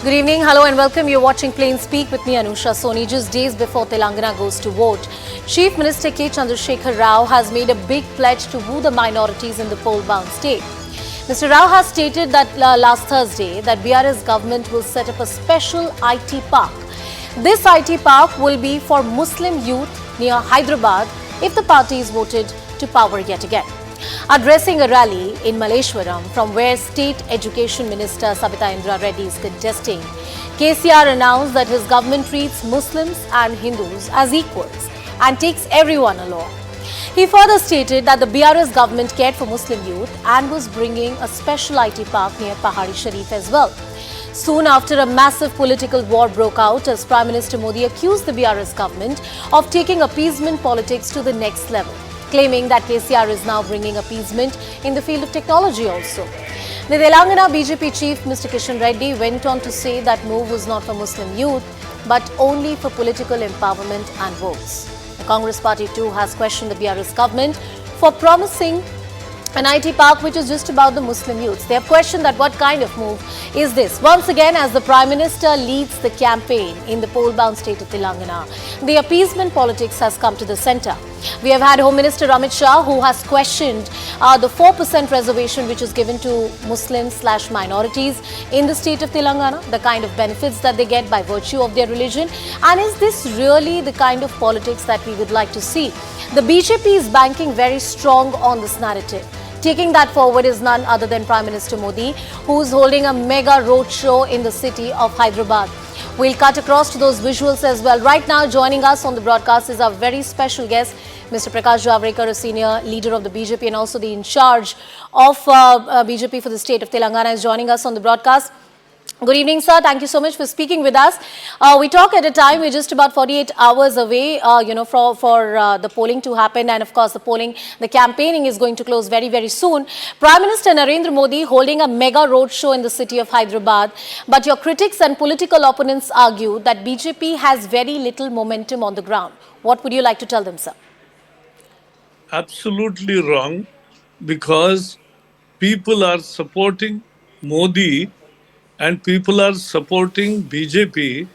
Good evening, hello and welcome. You're watching Plain Speak with me, Anusha Soni. Just days before Telangana goes to vote, Chief Minister Chandrasekhar Rao has made a big pledge to woo the minorities in the poll-bound state. Mr. Rao has stated that last Thursday that BRS government will set up a special IT park. This IT park will be for Muslim youth near Hyderabad if the party is voted to power yet again. Addressing a rally in Malleshwaram, from where State Education Minister Sabita Indra Reddy is contesting, KCR announced that his government treats Muslims and Hindus as equals and takes everyone along. He further stated that the BRS government cared for Muslim youth and was bringing a special IT park near Pahari Sharif as well. Soon after, a massive political war broke out as Prime Minister Modi accused the BRS government of taking appeasement politics to the next level, claiming that KCR is now bringing appeasement in the field of technology also. The Telangana BJP chief, Mr. Kishan Reddy, went on to say that move was not for Muslim youth, but only for political empowerment and votes. The Congress party too has questioned the BRS government for promising an IT park which is just about the Muslim youths. They have questioned that what kind of move is this? Once again, as the Prime Minister leads the campaign in the poll-bound state of Telangana, the appeasement politics has come to the centre. We have had Home Minister Amit Shah, who has questioned the 4% reservation which is given to Muslims/minorities in the state of Telangana, the kind of benefits that they get by virtue of their religion. And is this really the kind of politics that we would like to see? The BJP is banking very strong on this narrative. Taking that forward is none other than Prime Minister Modi, who is holding a mega roadshow in the city of Hyderabad. We'll cut across to those visuals as well. Right now, joining us on the broadcast is our very special guest, Mr. Prakash Javadekar, a senior leader of the BJP and also the in charge of BJP for the state of Telangana, is joining us on the broadcast. Good evening, sir. Thank you so much for speaking with us. We talk at a time, we're just about 48 hours away, for the polling to happen. And of course, the campaigning is going to close very, very soon. Prime Minister Narendra Modi holding a mega roadshow in the city of Hyderabad. But your critics and political opponents argue that BJP has very little momentum on the ground. What would you like to tell them, sir? Absolutely wrong, because people are supporting Modi and people are supporting BJP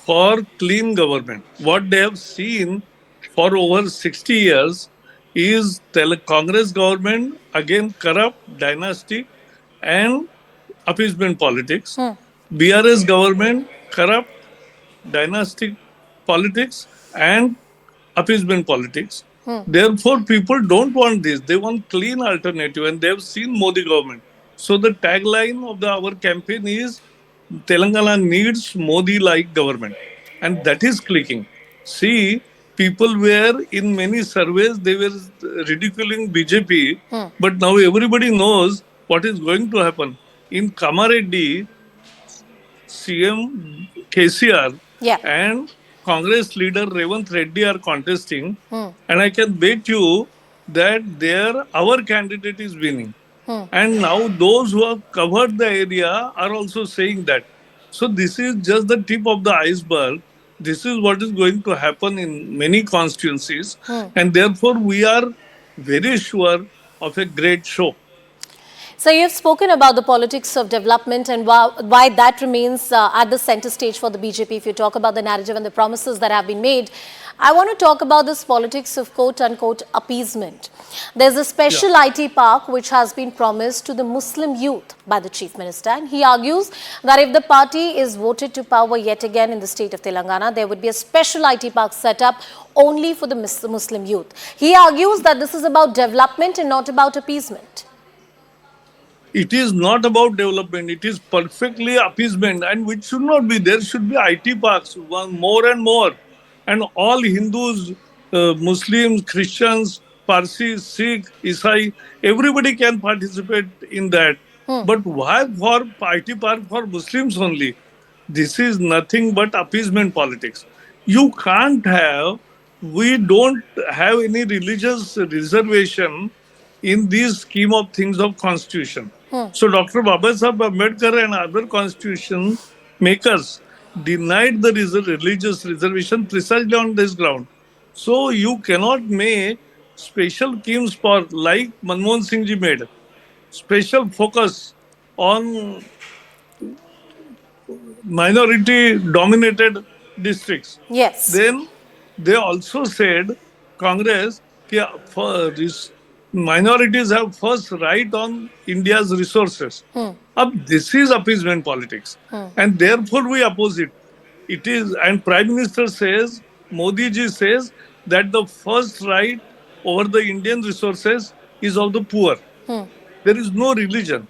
for clean government. What they have seen for over 60 years is Congress government, again corrupt, dynastic and appeasement politics. BRS government, corrupt, dynastic politics and appeasement politics. Therefore, people don't want this. They want clean alternative, and they have seen Modi government. So the tagline of our campaign is Telangana needs Modi-like government, and that is clicking. See, people were in many surveys, they were ridiculing BJP, but now everybody knows what is going to happen. In Kamareddy, CM KCR Yeah. and Congress leader Revanth Reddy are contesting, and I can bet you that our candidate is winning. And now those who have covered the area are also saying that. So this is just the tip of the iceberg. This is what is going to happen in many constituencies, and therefore we are very sure of a great show. So you've spoken about the politics of development and why that remains at the center stage for the BJP. If you talk about the narrative and the promises that have been made, I want to talk about this politics of quote-unquote appeasement. There's a special IT park which has been promised to the Muslim youth by the Chief Minister. And he argues that if the party is voted to power yet again in the state of Telangana, there would be a special IT park set up only for the Muslim youth. He argues that this is about development and not about appeasement. It is not about development. It is perfectly appeasement, and which should not be. There should be IT parks, more and more. And all Hindus, Muslims, Christians, Parsis, Sikh, Isai, everybody can participate in that. But why for IT park for Muslims only? This is nothing but appeasement politics. You can't have, we don't have any religious reservation in this scheme of things of constitution. So Dr. Babasaheb Ambedkar and other constitution makers denied the religious reservation precisely on this ground. So you cannot make special schemes for, like Manmohan Singh ji made, special focus on minority dominated districts. Yes. Then they also said, Congress, कि minorities have first right on India's resources. This is appeasement politics, and therefore we oppose it. It is, and Prime Minister says, Modi ji says that the first right over the Indian resources is of the poor. There is no religion,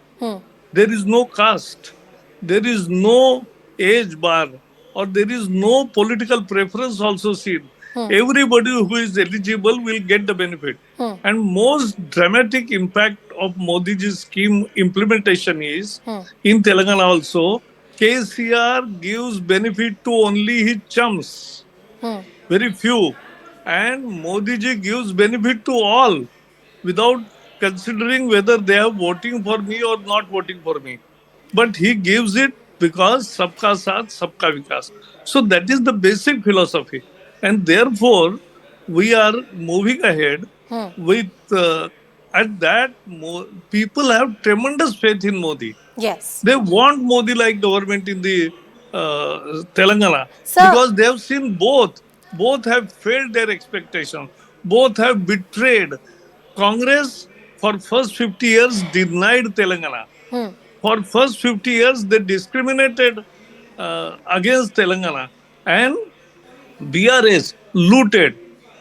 there is no caste, there is no age bar, or there is no political preference also seen. Everybody who is eligible will get the benefit. And most dramatic impact of Modi ji's scheme implementation is in Telangana also. KCR gives benefit to only his chums, very few, and Modi ji gives benefit to all without considering whether they are voting for me or not voting for me. But he gives it because sabka saath, sabka vikas. So that is the basic philosophy. And therefore, we are moving ahead with, at that, people have tremendous faith in Modi. Yes. They want Modi like government in the Telangana Sir, because they have seen both. Both have failed their expectation. Both have betrayed. Congress for first 50 years denied Telangana. For first 50 years they discriminated against Telangana, and BRS looted,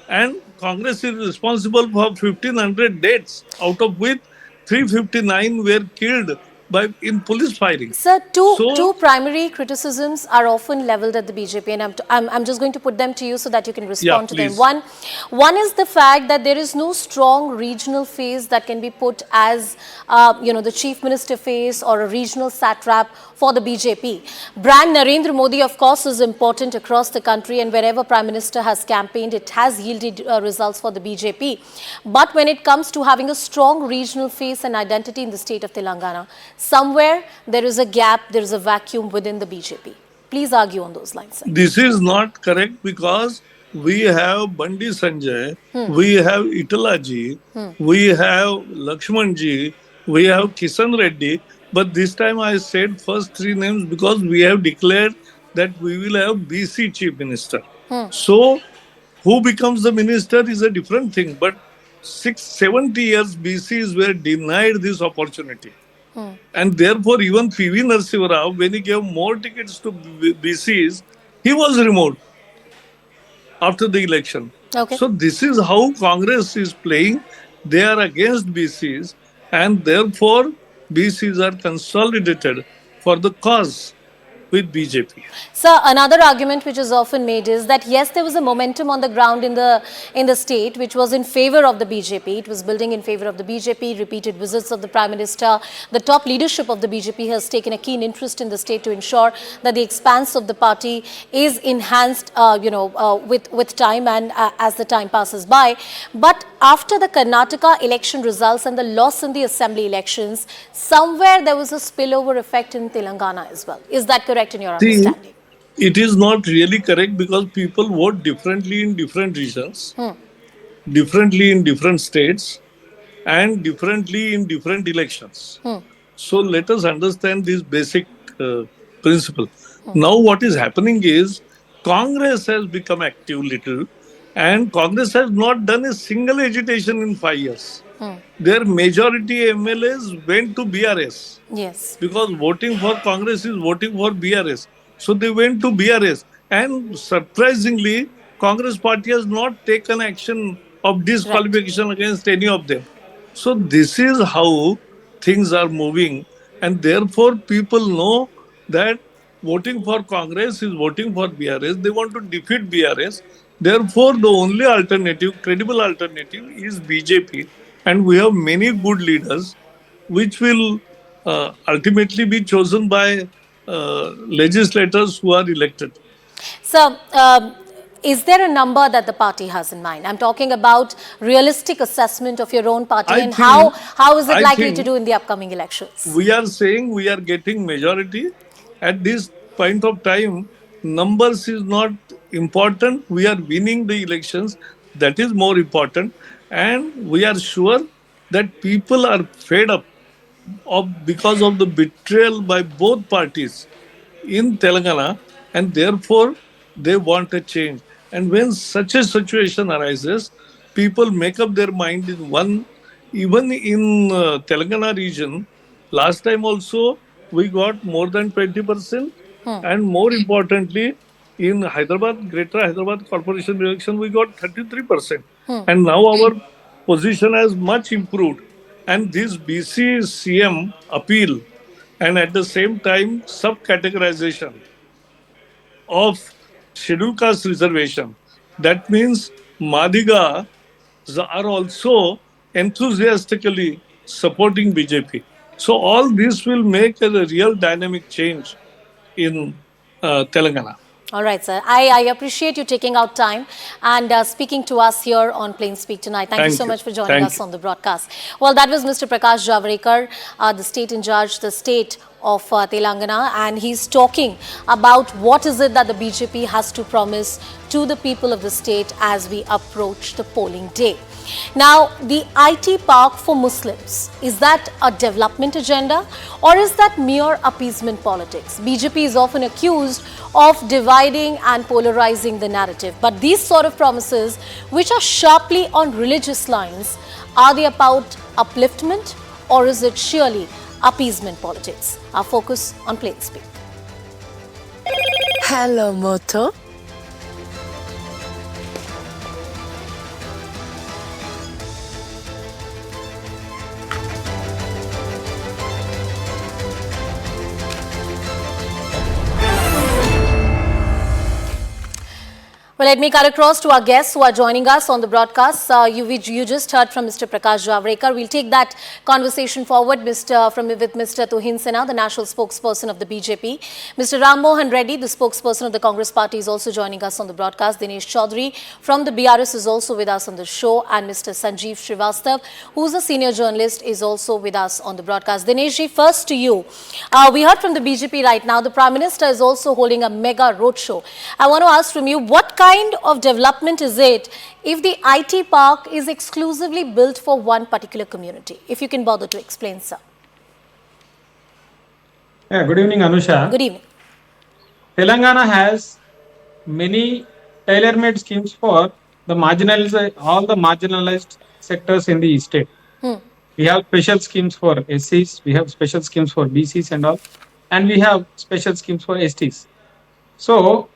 and Congress is responsible for 1,500 deaths, out of which 359 were killed by in police firing. Sir, two So, primary criticisms are often leveled at the BJP, and I'm just going to put them to you so that you can yeah, respond to them. please. One is the fact that there is no strong regional face that can be put as, the chief minister face or a regional satrap for the BJP. Brand Narendra Modi, of course, is important across the country, and wherever Prime Minister has campaigned, it has yielded results for the BJP. But when it comes to having a strong regional face and identity in the state of Telangana, somewhere there is a gap, there is a vacuum within the BJP. Please argue on those lines, sir. This is not correct because we have Bandi Sanjay, we have Italaji, we have Lakshmanji, we have Kisan Reddy. But this time I said first three names because we have declared that we will have BC Chief Minister. So, who becomes the minister is a different thing. But 670 years BCs were denied this opportunity. And therefore, even PV Narasimha Rao, when he gave more tickets to BCs, he was removed after the election. Okay. So, this is how Congress is playing. They are against BCs, and therefore, BCs are consolidated for the cause with BJP. So another argument which is often made is that yes, there was a momentum on the ground in the state which was in favor of the BJP. It was building in favor of the BJP. Repeated visits of the Prime Minister, the top leadership of the BJP has taken a keen interest in the state to ensure that the expanse of the party is enhanced, with time and as the time passes by. But after the Karnataka election results and the loss in the assembly elections, somewhere there was a spillover effect in Telangana as well. Is that correct in your See, understanding? it is not really correct because people vote differently in different regions, differently in different states, and differently in different elections. So let us understand this basic uh, principle. Now, what is happening is Congress has become active little, and Congress has not done a single agitation in 5 years. Their majority MLAs went to BRS Yes. because voting for Congress is voting for BRS. So they went to BRS, and surprisingly, Congress party has not taken action of Right. disqualification against any of them. So this is how things are moving, and therefore people know that voting for Congress is voting for BRS. They want to defeat BRS. Therefore, the only alternative, credible alternative, is BJP, and we have many good leaders which will ultimately be chosen by legislators who are elected. So, is there a number that the party has in mind? I'm talking about realistic assessment of your own party I and think, how is it I likely to think do in the upcoming elections? we are saying we are getting majority at this point of time. Numbers is not important. We are winning the elections. That is more important, and we are sure that people are fed up of because of the betrayal by both parties. in Telangana, and therefore they want a change. And when such a situation arises, people make up their mind in one. Even in Telangana region, last time also we got more than 20%, and more importantly, in Hyderabad, Greater Hyderabad Corporation election, we got 33%. And now our position has much improved. And this BC CM appeal and at the same time subcategorization of scheduled caste reservation. That means Madigas are also enthusiastically supporting BJP. So all this will make a real dynamic change in Telangana. All right, sir. I appreciate you taking out time and speaking to us here on Plain Speak tonight. Thank you so Thank you. much for joining Thank us you. on the broadcast. Well, that was Mr. Prakash Javadekar, the state in charge, the state of Telangana, and he's talking about what is it that the BJP has to promise to the people of the state as we approach the polling day. Now, the IT park for Muslims, is that a development agenda or is that mere appeasement politics? BJP is often accused of dividing and polarizing the narrative. But these sort of promises, which are sharply on religious lines, are they about upliftment or is it surely appeasement politics? Our focus on Plain Speak. Hello, Moto. Well, let me cut across to our guests who are joining us on the broadcast. You just heard from Mr. Prakash Javadekar. We'll take that conversation forward with Mr. Tuhin Sinha, the national spokesperson of the BJP. Mr. Ram Mohan Reddy, the spokesperson of the Congress party, is also joining us on the broadcast. Dinesh Chaudhary from the BRS is also with us on the show. And Mr. Sanjeev Srivastav, who's a senior journalist, is also with us on the broadcast. Dinesh ji, first to you. We heard from the BJP right now. The Prime Minister is also holding a mega roadshow. I want to ask from you, what kind of development is it if the IT park is exclusively built for one particular community? If you can bother to explain, sir. Yeah, good evening, Anusha. Good evening. Telangana has many tailor-made schemes for the all the marginalized sectors in the state. We have special schemes for SCs, we have special schemes for BCs and all, and we have special schemes for STs. So,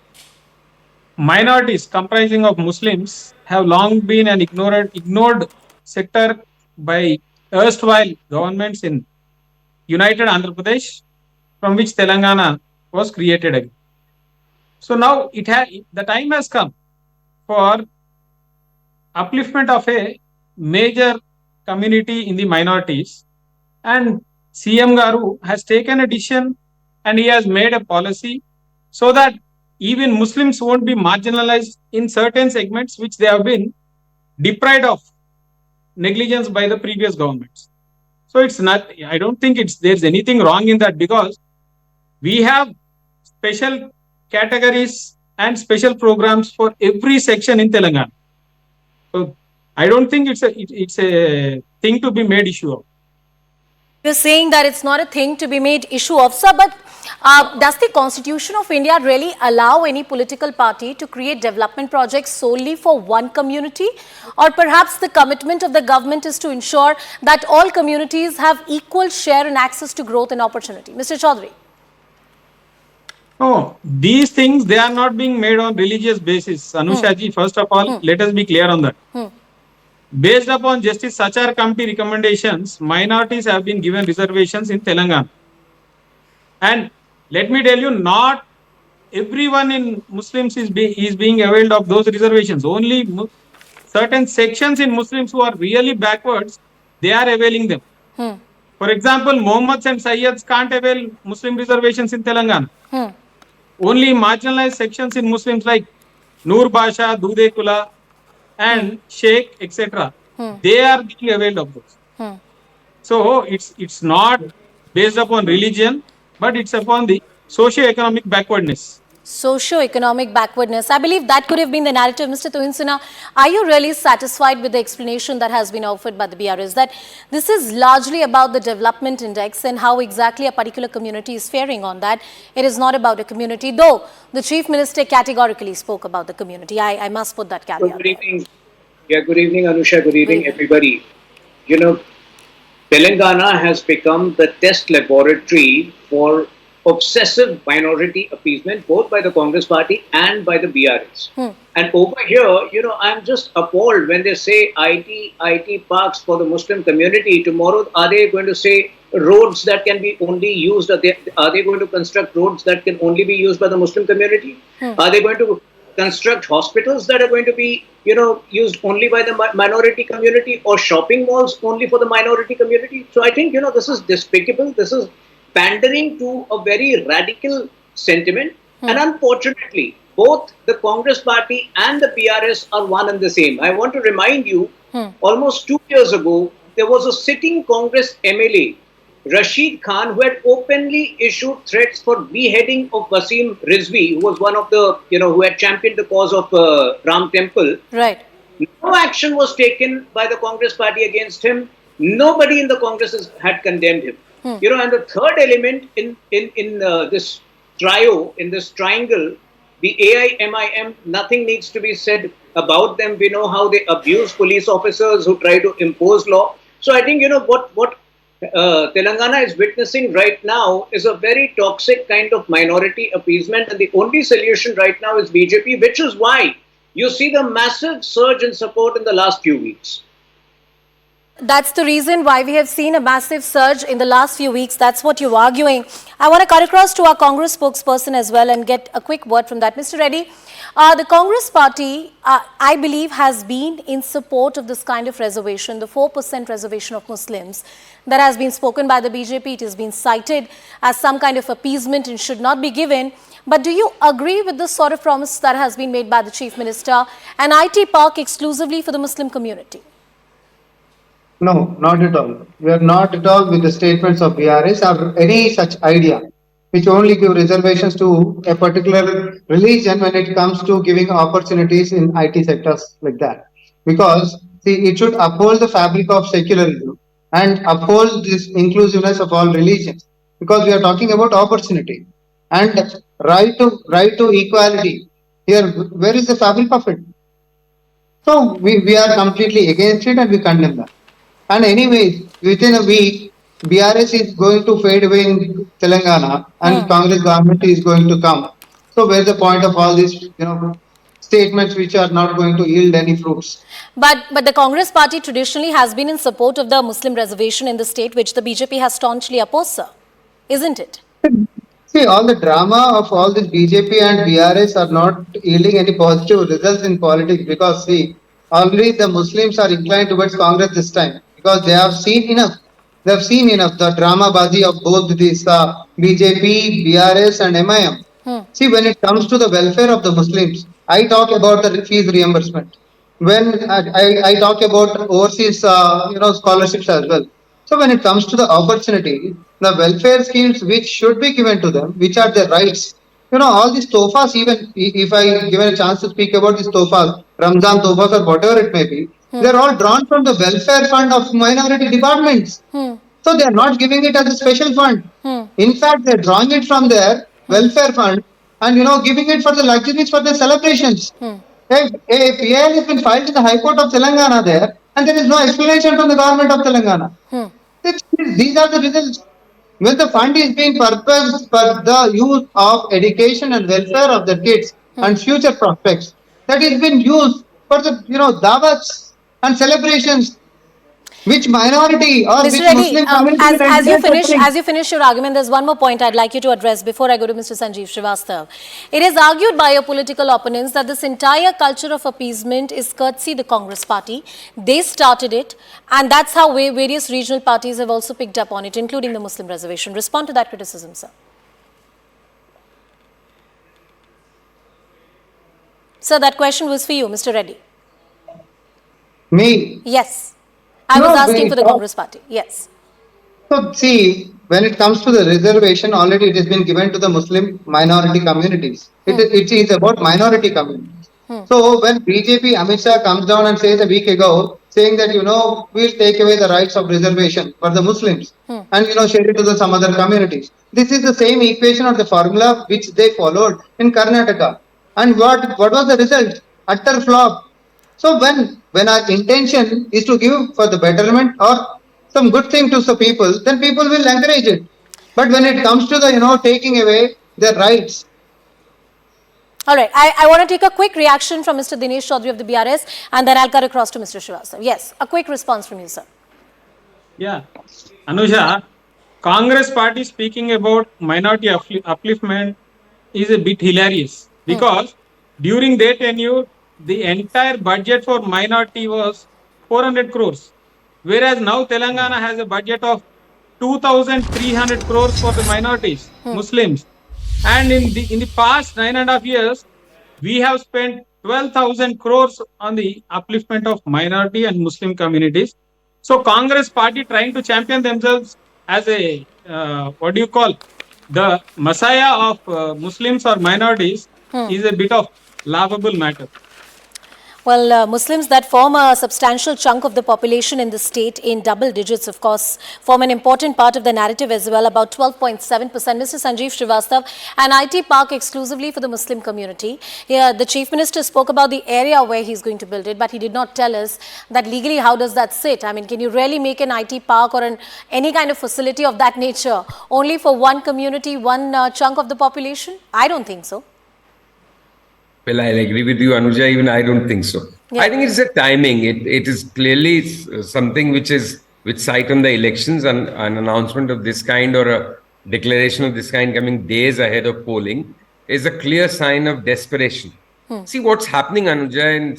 minorities comprising of Muslims have long been an ignored sector by erstwhile governments in United Andhra Pradesh, from which Telangana was created again. So now the time has come for upliftment of a major community in the minorities, and CM Garu has taken a decision and he has made a policy so that even Muslims won't be marginalized in certain segments which they have been deprived of negligence by the previous governments. So it's not, I don't think there's anything wrong in that, because we have special categories and special programs for every section in Telangana. So I don't think it's a thing to be made issue of. You're saying that it's not a thing to be made issue of, sir, but does the Constitution of India really allow any political party to create development projects solely for one community? Or perhaps the commitment of the government is to ensure that all communities have equal share and access to growth and opportunity? Mr. Chaudhary. No, these things, they are not being made on religious basis. Anusha ji, first of all, let us be clear on that. Based upon Justice Sachar Committee recommendations, minorities have been given reservations in Telangana. And let me tell you, not everyone in Muslims is being availed of those reservations. Only certain sections in Muslims who are really backwards, they are availing them. For example, Mohammeds and Sayyids can't avail Muslim reservations in Telangana. Only marginalized sections in Muslims like Noor Basha, Dude Kula, and Sheikh, etc., they are being availed of those. So it's not based upon religion, but it's upon the socio-economic backwardness. Socio-economic backwardness. I believe that could have been the narrative. Mr. Tuhinsuna, are you really satisfied with the explanation that has been offered by the BRS that this is largely about the development index and how exactly a particular community is faring on that? It is not about a community, though the Chief Minister categorically spoke about the community. I must put that So caveat good there. evening. Yeah, good evening, Anusha. Good Good evening, evening. everybody. You know, Telangana has become the test laboratory for obsessive minority appeasement, both by the Congress party and by the BRS. And over here, I'm just appalled when they say IT parks for the Muslim community. Tomorrow, are they going to say roads that can be only used? Are they going to construct roads that can only be used by the Muslim community? Are they going to construct hospitals that are going to be, used only by the minority community, or shopping malls only for the minority community? So I think, this is despicable. This is pandering to a very radical sentiment. And unfortunately, both the Congress party and the PRS are one and the same. I want to remind you, almost 2 years ago, there was a sitting Congress MLA, Rashid Khan, who had openly issued threats for beheading of Wasim Rizvi, who was one of the, who had championed the cause of Ram Temple. Right. No action was taken by the Congress party against him. Nobody in the Congress had condemned him. And the third element in this trio, in this triangle, the AIMIM, nothing needs to be said about them. We know how they abuse police officers who try to impose law. So I think, what Telangana is witnessing right now is a very toxic kind of minority appeasement, and the only solution right now is BJP, which is why you see the massive surge in support in the last few weeks. That's the reason why we have seen a massive surge in the last few weeks. That's what you're arguing. I want to cut across to our Congress spokesperson as well and get a quick word from that. Mr. Reddy, the Congress party, I believe, has been in support of this kind of reservation, the 4% reservation of Muslims that has been spoken by the BJP. It has been cited as some kind of appeasement and should not be given. But do you agree with this sort of promise that has been made by the Chief Minister, an IT park exclusively for the Muslim community? No, not at all. We are not at all with the statements of BRS or any such idea, which only give reservations to a particular religion when it comes to giving opportunities in IT sectors like that. Because, see, it should uphold the fabric of secularism and uphold this inclusiveness of all religions. Because we are talking about opportunity and right to equality. Here, where is the fabric of it? So we are completely against it and we condemn that. And anyways, within a week, BRS is going to fade away in Telangana and Congress government is going to come. So where's the point of all these, statements which are not going to yield any fruits? But the Congress party traditionally has been in support of the Muslim reservation in the state, which the BJP has staunchly opposed, sir. Isn't it? See, all the drama of all this BJP and BRS are not yielding any positive results in politics because, see, already the Muslims are inclined towards Congress this time because they have seen enough. They have seen enough the drama bazi of both these BJP, BRS, and MIM. See, when it comes to the welfare of the Muslims, I talk about the fees reimbursement. When I talk about overseas, scholarships as well. So when it comes to the opportunity, the welfare schemes which should be given to them, which are their rights, all these tofas, even if I given a chance to speak about these tofas, Ramzan tofas or whatever it may be, they're all drawn from the welfare fund of minority departments. So they're not giving it as a special fund. In fact, they're drawing it from their welfare fund and, giving it for the luxuries for the celebrations. A PIL has been filed in the High Court of Telangana there, and there is no explanation from the government of Telangana. These are the results. When the fund is being purposed for the use of education and welfare of the kids and future prospects, that is being used for the dawats and celebrations. Which minority or Mr. which Reddy, Muslim community will as you finish your argument, there's one more point I'd like you to address before I go to Mr. Sanjeev Srivastav. It is argued by your political opponents that this entire culture of appeasement is courtesy the Congress party. They started it, and that's how various regional parties have also picked up on it, including the Muslim reservation. Respond to that criticism, sir. Sir, that question was for you, Mr. Reddy. Me? Yes. I was asking for the Congress party. Yes. So see, when it comes to the reservation, already it has been given to the Muslim minority communities. It is about minority communities. So when BJP Amit Shah comes down and says a week ago, saying that we'll take away the rights of reservation for the Muslims and share it to the some other communities. This is the same equation or the formula which they followed in Karnataka. And what was the result? Utter flop. So when our intention is to give for the betterment or some good thing to the people, then people will encourage it. But when it comes to the taking away their rights. All right, I want to take a quick reaction from Mr. Dinesh Chaudhary of the BRS, and then I'll cut across to Mr. Srivastav. Yes, a quick response from you, sir. Yeah, Anusha, Congress party speaking about minority upliftment is a bit hilarious because during their tenure, the entire budget for minority was 400 crores, whereas now Telangana has a budget of 2,300 crores for the minorities, Muslims. And in the past 9.5 years, we have spent 12,000 crores on the upliftment of minority and Muslim communities. So Congress party trying to champion themselves as a what do you call the messiah of Muslims or minorities is a bit of laughable matter. Well, Muslims that form a substantial chunk of the population in the state in double digits, of course, form an important part of the narrative as well, about 12.7%. Mr. Sanjeev Srivastav, an IT park exclusively for the Muslim community. Here, the Chief Minister spoke about the area where he's going to build it, but he did not tell us that legally how does that sit? I mean, can you really make an IT park or any kind of facility of that nature only for one community, one chunk of the population? I don't think so. Well, I'll agree with you, Anuja. Even I don't think so. Yeah. I think it's the timing. It is clearly something which sight on the elections and an announcement of this kind or a declaration of this kind coming days ahead of polling is a clear sign of desperation. See what's happening, Anuja, in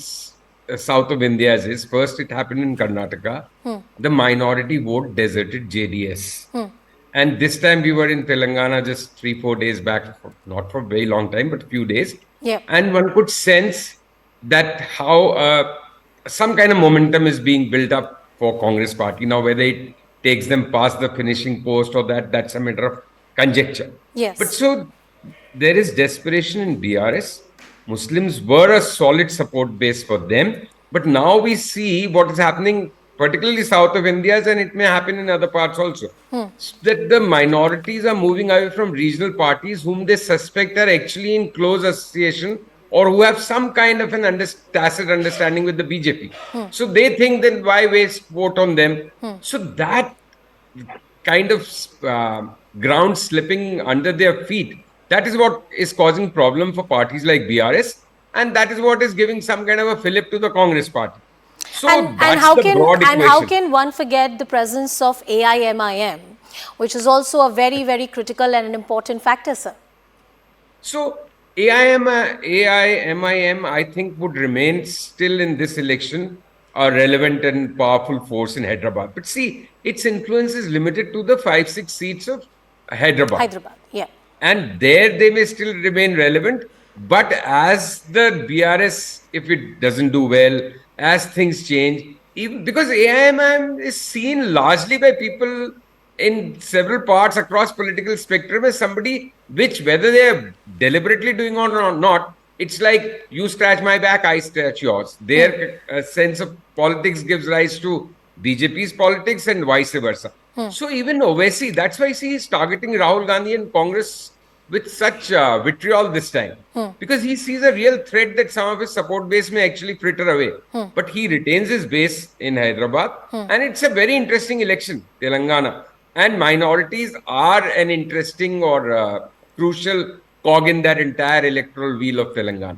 south of India is first it happened in Karnataka. The minority vote deserted JDS. And this time we were in Telangana just 3-4 days back, not for a very long time, but a few days. Yeah. And one could sense that how some kind of momentum is being built up for Congress party. Now, whether it takes them past the finishing post or that's a matter of conjecture. Yes. But so there is desperation in BRS. Muslims were a solid support base for them. But now we see what is happening, particularly south of India, and it may happen in other parts also, that the minorities are moving away from regional parties whom they suspect are actually in close association or who have some kind of an tacit understanding with the BJP. So they think that why waste vote on them? So that kind of ground slipping under their feet, that is what is causing problem for parties like BRS, and that is what is giving some kind of a fillip to the Congress party. So And that's how the can broad equation. and how can one forget the presence of AIMIM, which is also a very, very critical and an important factor, sir? So AIMIM, I think, would remain still in this election a relevant and powerful force in Hyderabad. But see, its influence is limited to the 5-6 seats of Hyderabad. Hyderabad, yeah. And there they may still remain relevant. But as the BRS, if it doesn't do well, as things change, even because AIMIM is seen largely by people in several parts across political spectrum as somebody which, whether they're deliberately doing or not, it's like you scratch my back, I scratch yours. Their sense of politics gives rise to BJP's politics and vice versa. So even Owaisi, that's why he's targeting Rahul Gandhi and Congress with such vitriol this time. Because he sees a real threat that some of his support base may actually fritter away. But he retains his base in Hyderabad. And it's a very interesting election, Telangana. And minorities are an interesting or crucial cog in that entire electoral wheel of Telangana.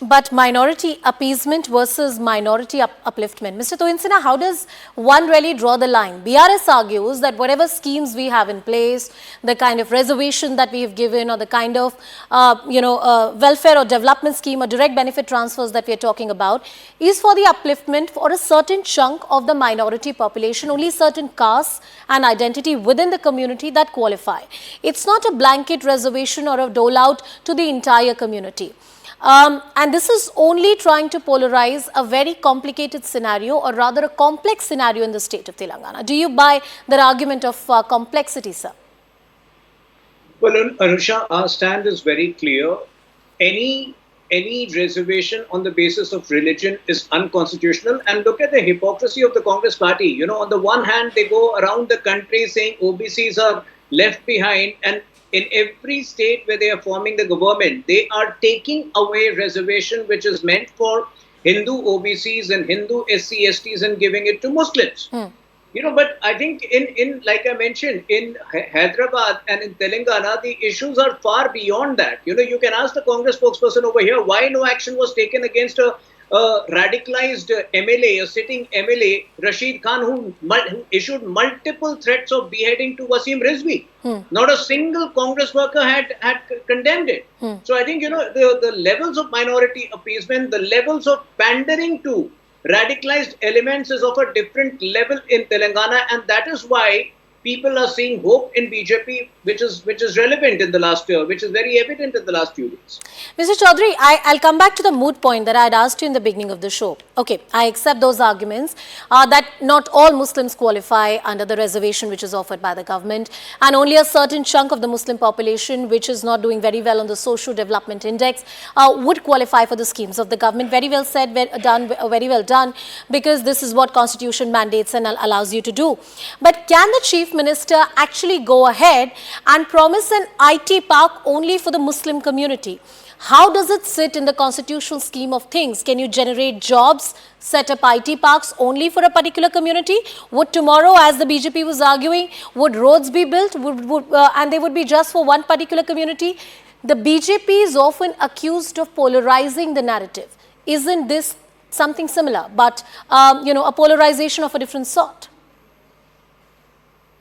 But minority appeasement versus minority upliftment. Mr. Toinsina, how does one really draw the line? BRS argues that whatever schemes we have in place, the kind of reservation that we have given or the kind of, welfare or development scheme or direct benefit transfers that we are talking about is for the upliftment for a certain chunk of the minority population, only certain castes and identity within the community that qualify. It's not a blanket reservation or a dole out to the entire community. And this is only trying to polarize a very complicated scenario, or rather a complex scenario in the state of Telangana. Do you buy that argument of complexity, sir? Well, Anusha, our stand is very clear. Any any reservation on the basis of religion is unconstitutional. And look at the hypocrisy of the Congress party. You know, on the one hand, they go around the country saying OBCs are left behind, and in every state where they are forming the government, they are taking away reservation which is meant for Hindu OBCs and Hindu SC/STs and giving it to Muslims. But I think in like I mentioned, in Hyderabad and in Telangana, the issues are far beyond that. You can ask the Congress spokesperson over here why no action was taken against a radicalized MLA, a sitting MLA, Rashid Khan, who issued multiple threats of beheading to Wasim Rizvi. Not a single Congress worker had condemned it. So I think, the levels of minority appeasement, the levels of pandering to radicalized elements is of a different level in Telangana, and that is why people are seeing hope in BJP, which is relevant in the last year, which is very evident in the last few days. Mr. Chaudhary, I'll come back to the moot point that I had asked you in the beginning of the show. Okay, I accept those arguments that not all Muslims qualify under the reservation which is offered by the government, and only a certain chunk of the Muslim population which is not doing very well on the Social Development Index would qualify for the schemes of the government. Very well said, very well done, because this is what Constitution mandates and allows you to do. But can the Chief Minister actually go ahead and promise an IT park only for the Muslim community? How does it sit in the constitutional scheme of things? Can you generate jobs, set up IT parks only for a particular community? Would tomorrow, as the BJP was arguing, would roads be built and they would be just for one particular community? The BJP is often accused of polarizing the narrative. Isn't this something similar, but a polarization of a different sort?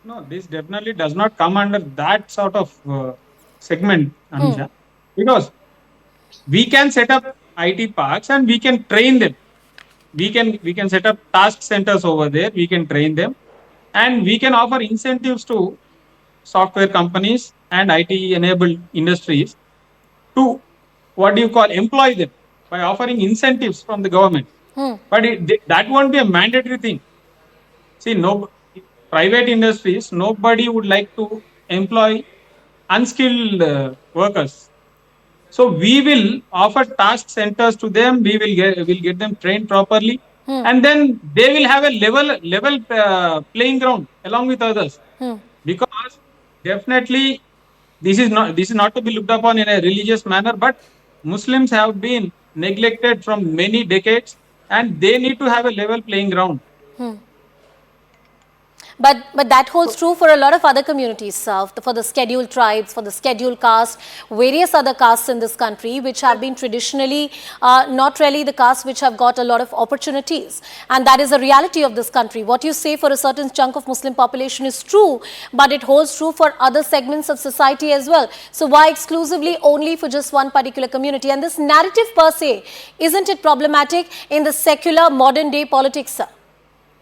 No, this definitely does not come under that sort of segment, Anusha, because we can set up IT parks and we can train them. We can set up task centers over there. We can train them, and we can offer incentives to software companies and IT-enabled industries to employ them by offering incentives from the government. But that won't be a mandatory thing. See, no. Private industries, nobody would like to employ unskilled workers. So we will offer task centers to them. We will get them trained properly, and then they will have a level playing ground along with others. Because definitely this is not to be looked upon in a religious manner, but Muslims have been neglected from many decades, and they need to have a level playing ground. But that holds true for a lot of other communities, for the scheduled tribes, for the scheduled caste, various other castes in this country which have been traditionally not really the castes which have got a lot of opportunities. And that is a reality of this country. What you say for a certain chunk of Muslim population is true, but it holds true for other segments of society as well. So why exclusively only for just one particular community? And this narrative per se, isn't it problematic in the secular modern day politics, sir?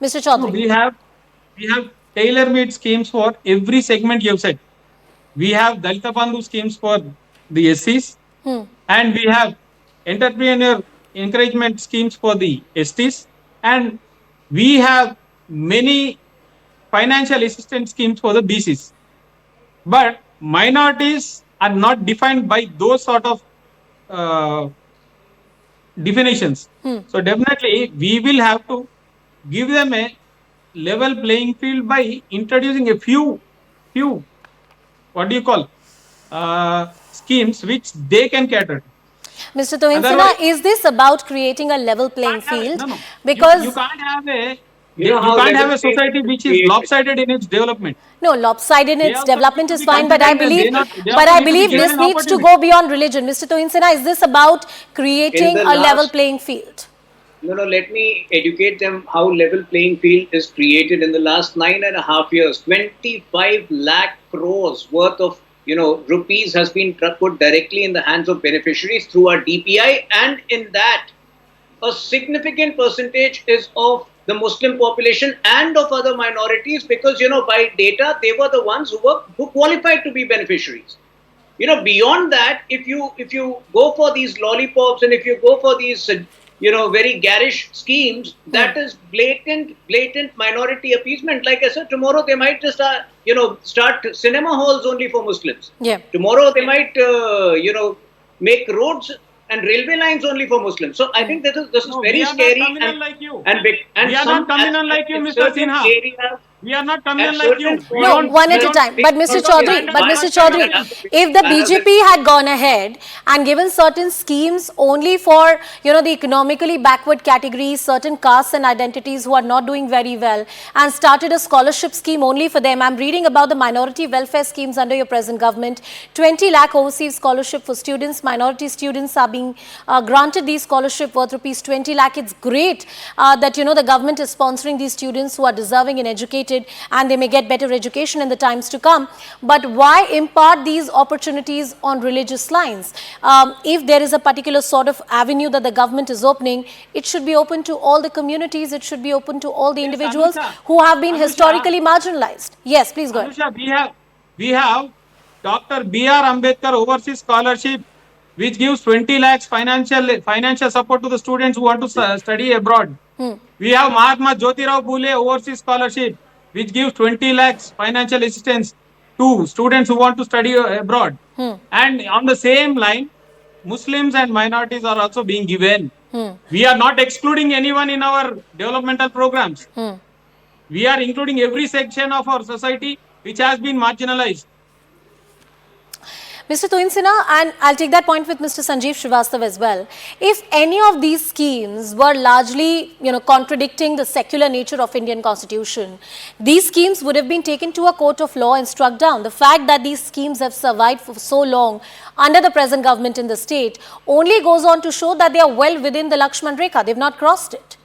Mr. Chaudhary. No, we have tailor-made schemes for every segment you have said. We have Dalita Bandhu schemes for the SCs, and we have entrepreneur encouragement schemes for the STs, and we have many financial assistance schemes for the BCs. But minorities are not defined by those sort of definitions. So definitely we will have to give them a level playing field by introducing a few schemes which they can cater to. Mr. Tohinsana, is this about creating a level playing field? No. Because you can't have a society which is lopsided in its development. No, lopsided in its development is fine, but I believe this needs to opportunity. go beyond religion. Mr. Tohinsana, is this about creating a level playing field? No, let me educate them how level playing field is created in the last 9.5 years. 25 lakh crores worth of rupees has been put directly in the hands of beneficiaries through our DPI, and in that a significant percentage is of the Muslim population and of other minorities, because by data they were the ones who qualified to be beneficiaries. beyond that, if you go for these lollipops and if you go for these very garish schemes, that is blatant minority appeasement. Like I said, tomorrow they might just start cinema halls only for Muslims. Yeah. Tomorrow they might make roads and railway lines only for Muslims. So I think this is No, very we are not scary, communal like you. and big, and We are some not communal like you, at Mr. certain Sinha. areas. We are not At communal like you. certain We No, points, don't. one We at a don't. time. But Mr. we don't Chaudhary, stand but up Mr. for Chaudhary, community. if the BJP had gone ahead and given certain schemes only for, the economically backward categories, certain castes and identities who are not doing very well, and started a scholarship scheme only for them. I'm reading about the minority welfare schemes under your present government. 20 lakh overseas scholarship for students. Minority students are being granted these scholarship worth rupees 20 lakh. It's great that, the government is sponsoring these students who are deserving and educated, and they may get better education in the times to come. But why impart these opportunities on religious lines? If there is a particular sort of avenue that the government is opening, it should be open to all the communities, it should be open to all the Yes, individuals Anusha. who have been Anusha. historically marginalized. Yes, please go ahead. Anusha, we have Dr. B.R. Ambedkar Overseas Scholarship, which gives 20 lakhs financial support to the students who want to study abroad. We have Mahatma Jyotirao Phule Overseas Scholarship, which gives 20 lakhs financial assistance to students who want to study abroad. And on the same line, Muslims and minorities are also being given. We are not excluding anyone in our developmental programs. We are including every section of our society which has been marginalized. Mr. Tuinsina, and I'll take that point with Mr. Sanjeev Srivastav as well. If any of these schemes were largely, contradicting the secular nature of Indian Constitution, these schemes would have been taken to a court of law and struck down. The fact that these schemes have survived for so long under the present government in the state only goes on to show that they are well within the Lakshman Rekha. They've not crossed it.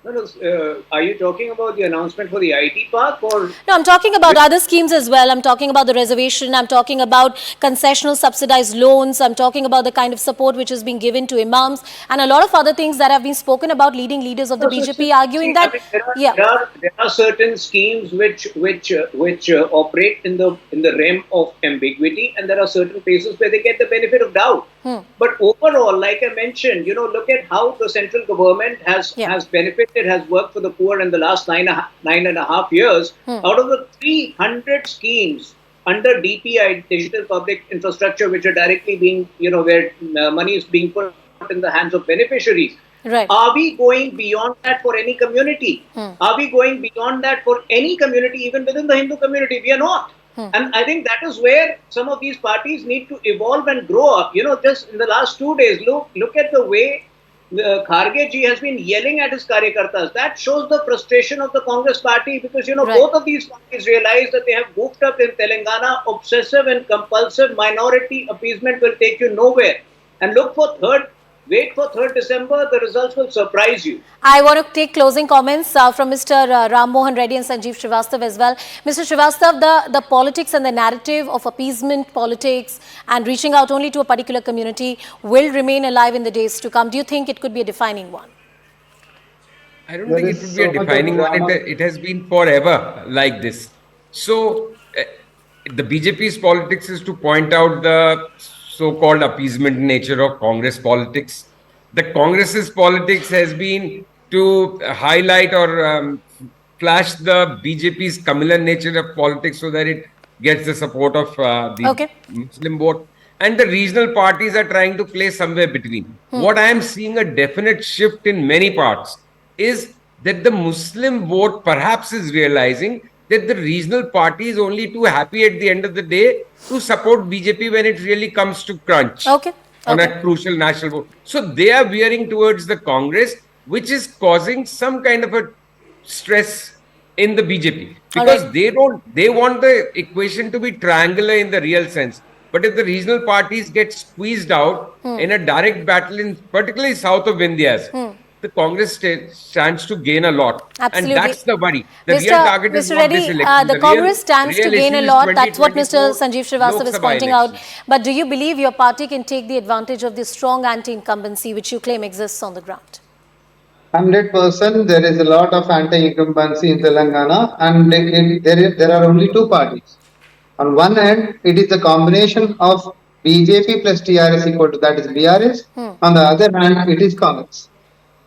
No, are you talking about the announcement for the IT park or? No, I'm talking about other schemes as well. I'm talking about the reservation. I'm talking about concessional subsidized loans. I'm talking about the kind of support which is being given to imams and a lot of other things that have been spoken about leading leaders of the BJP arguing that, there are certain schemes which operate in the realm of ambiguity, and there are certain places where they get the benefit of doubt. But overall, like I mentioned, look at how the central government has benefited, has worked for the poor in the last nine and a half years. Out of the 300 schemes under DPI, Digital Public Infrastructure, which are directly being, where money is being put in the hands of beneficiaries. right. Are we going beyond that for any community? Are we going beyond that for any community, even within the Hindu community? We are not. And I think that is where some of these parties need to evolve and grow up. Just in the last 2 days, look at the way Kharge ji has been yelling at his karyakartas. That shows the frustration of the Congress party, because, Right. both of these parties realize that they have goofed up in Telangana. Obsessive and compulsive minority appeasement will take you nowhere. And wait for 3rd December, the results will surprise you. I want to take closing comments from Mr. Ram Mohan Reddy and Sanjeev Srivastav as well. Mr. Srivastav, the politics and the narrative of appeasement politics and reaching out only to a particular community will remain alive in the days to come. Do you think it could be a defining one? I don't There think it is would be a so much of defining one. drama. It has been forever like this. So, the BJP's politics is to point out the so-called appeasement nature of Congress politics. The Congress's politics has been to highlight or flash the BJP's communal nature of politics so that it gets the support of the Okay. Muslim vote. And the regional parties are trying to play somewhere between. What I am seeing a definite shift in many parts is that the Muslim vote perhaps is realizing that the regional party is only too happy at the end of the day to support BJP when it really comes to crunch Okay. on Okay. a crucial national vote. So they are veering towards the Congress, which is causing some kind of a stress in the BJP, because they want the equation to be triangular in the real sense. But if the regional parties get squeezed out in a direct battle in particularly south of India's, the Congress stands to gain a lot. Absolutely. And that's the worry. The real target is Mr. not this Reddy, election. the Congress stands to real gain a issue is lot. That's what Mr. 2024 Sanjeev Srivastav Lok is Sabha pointing out. elections. But do you believe your party can take the advantage of this strong anti-incumbency which you claim exists on the ground? 100%, there is a lot of anti-incumbency in Telangana, and there are only two parties. On one hand, it is a combination of BJP plus TRS equal to that is BRS. On the other hand, it is Congress.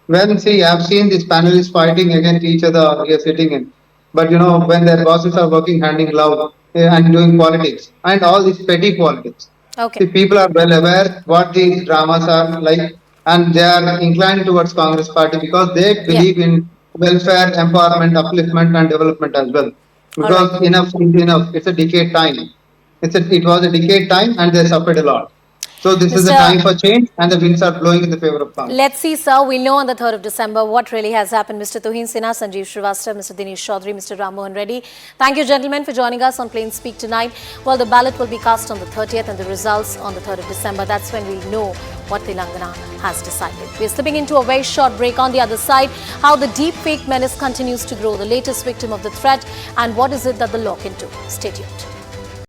When see, I've seen these panelists fighting against each other here sitting in. But when their bosses are working hand in glove and doing politics and all these petty politics. Okay. See, people are well aware what these dramas are like, and they are inclined towards Congress party because they believe in welfare, empowerment, upliftment, and development as well. Because right. enough is enough. It's a decade time. It was a decade time, and they suffered a lot. So this is the time for change, and the winds are blowing in the favor of Congress. Let's see, sir. We'll know on the 3rd of December what really has happened. Mr. Tuhin Sinha, Sanjeev Srivastava, Mr. Dinesh Chaudhary, Mr. Ram Mohan Reddy. Thank you, gentlemen, for joining us on Plain Speak tonight. Well, the ballot will be cast on the 30th and the results on the 3rd of December. That's when we'll know what Telangana has decided. We're slipping into a very short break. On the other side, how the deep fake menace continues to grow, the latest victim of the threat, and what is it that the law can do. Stay tuned.